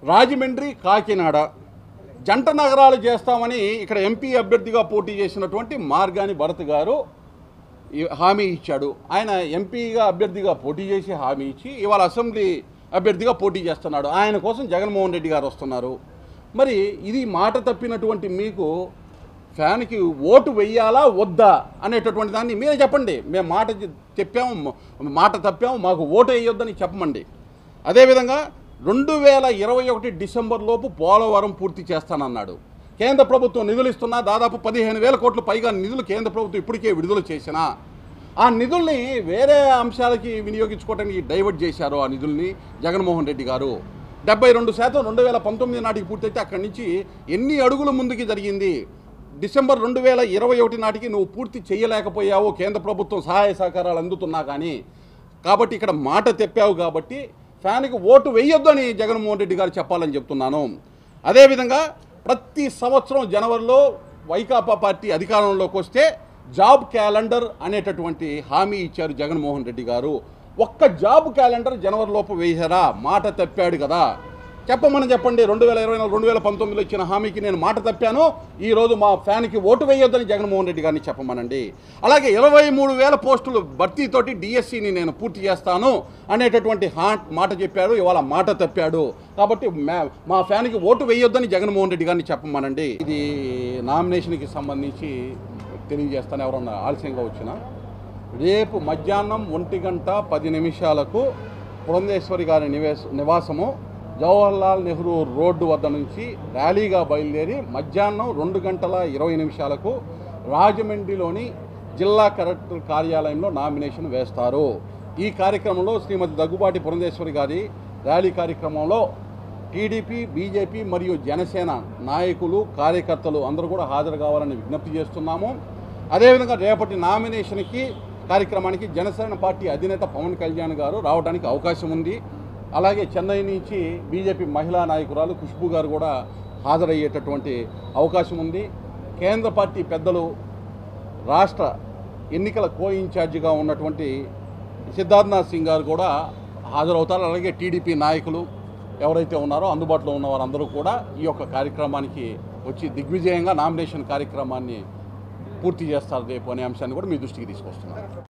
రాజమండ్రి, కాకినాడ జంట నగరాలు చేస్తామని ఇక్కడ ఎంపీ అభ్యర్థిగా పోటీ చేసినటువంటి మార్గాని భరత్ గారు హామీ ఇచ్చాడు. ఆయన ఎంపీగా అభ్యర్థిగా పోటీ చేసి హామీ ఇచ్చి ఇవాళ అసెంబ్లీ అభ్యర్థిగా పోటీ చేస్తున్నాడు. ఆయన కోసం జగన్మోహన్ రెడ్డి గారు వస్తున్నారు. మరి ఇది మాట తప్పినటువంటి మీకు ఫ్యాన్కి ఓటు వెయ్యాలా వద్దా అనేటటువంటి దాన్ని మీరే చెప్పండి. మేము మాట తప్పాము, మాకు ఓటు వేయొద్దని చెప్పమండి. అదేవిధంగా 2021 డిసెంబర్ లోపు పోలవరం పూర్తి చేస్తానన్నాడు. కేంద్ర ప్రభుత్వం నిధులు ఇస్తున్నా దాదాపు 15,000 కోట్ల పైగా నిధులు కేంద్ర ప్రభుత్వం ఇప్పటికే విడుదల చేసినా ఆ నిధుల్ని వేరే అంశాలకి వినియోగించుకోవడానికి డైవర్ట్ చేశారు. ఆ నిధుల్ని జగన్మోహన్ రెడ్డి గారు 72% 2019 నాటికి పూర్తయితే అక్కడి నుంచి ఎన్ని అడుగులు ముందుకి జరిగింది. డిసెంబర్ 2021 నాటికి నువ్వు పూర్తి చేయలేకపోయావు, కేంద్ర ప్రభుత్వం సహాయ సహకారాలు అందుతున్నా కానీ. కాబట్టి ఇక్కడ మాట తెప్పావు కాబట్టి ఫ్యాన్కి ఓటు వేయొద్దు అని జగన్మోహన్ రెడ్డి గారు చెప్పాలని చెప్తున్నాను. అదేవిధంగా ప్రతి సంవత్సరం జనవరిలో వైకాపా పార్టీ అధికారంలోకి వస్తే జాబ్ క్యాలెండర్ అనేటటువంటి హామీ ఇచ్చారు జగన్మోహన్ రెడ్డి గారు. ఒక్క జాబ్ క్యాలెండర్ జనవరి లోపు వేసారా? మాట తప్పాడు కదా, చెప్పండి. 2024 2019లో ఇచ్చిన హామీకి నేను మాట తప్పాను, ఈరోజు మా ఫ్యాన్కి ఓటు వేయొద్దని జగన్మోహన్ రెడ్డి గారిని చెప్పమనండి. అలాగే 23,000 పోస్టులు భర్తీతోటి డిఎస్సిని నేను పూర్తి చేస్తాను అనేటటువంటి మాట చెప్పాడు, ఇవాళ మాట తప్పాడు. కాబట్టి మా ఫ్యాన్కి ఓటు వేయొద్దని జగన్మోహన్ రెడ్డి గారిని చెప్పమనండి. ఇది నామినేషన్కి సంబంధించి తెలియజేస్తాను. ఎవరన్నా ఆలస్యంగా వచ్చినా రేపు మధ్యాహ్నం 1:10 పురంధేశ్వరి గారి నివాసము జవహర్లాల్ నెహ్రూ రోడ్డు వద్ద నుంచి ర్యాలీగా బయలుదేరి మధ్యాహ్నం 2:20 రాజమండ్రిలోని జిల్లా కలెక్టర్ కార్యాలయంలో నామినేషన్ వేస్తారు. ఈ కార్యక్రమంలో శ్రీమతి దగ్గుబాటి పురంధేశ్వరి గారి ర్యాలీ కార్యక్రమంలో టీడీపీ, బీజేపీ మరియు జనసేన నాయకులు, కార్యకర్తలు అందరూ కూడా హాజరు కావాలని విజ్ఞప్తి చేస్తున్నాము. అదేవిధంగా రేపటి నామినేషన్కి కార్యక్రమానికి జనసేన పార్టీ అధినేత పవన్ కళ్యాణ్ గారు రావడానికి అవకాశం ఉంది. అలాగే చెన్నై నుంచి బీజేపీ మహిళా నాయకురాలు ఖుష్బూ గారు కూడా హాజరయ్యేటటువంటి అవకాశం ఉంది. కేంద్ర పార్టీ పెద్దలు, రాష్ట్ర ఎన్నికల కో ఇన్ఛార్జిగా ఉన్నటువంటి సిద్ధార్థనాథ్ సింగ్ గారు కూడా హాజరవుతారు. అలాగే టీడీపీ నాయకులు ఎవరైతే ఉన్నారో అందుబాటులో ఉన్న వారందరూ కూడా ఈ యొక్క కార్యక్రమానికి వచ్చి దిగ్విజయంగా నామినేషన్ కార్యక్రమాన్ని పూర్తి చేస్తారు రేపు అనే అంశాన్ని కూడా మీ దృష్టికి తీసుకొస్తున్నారు.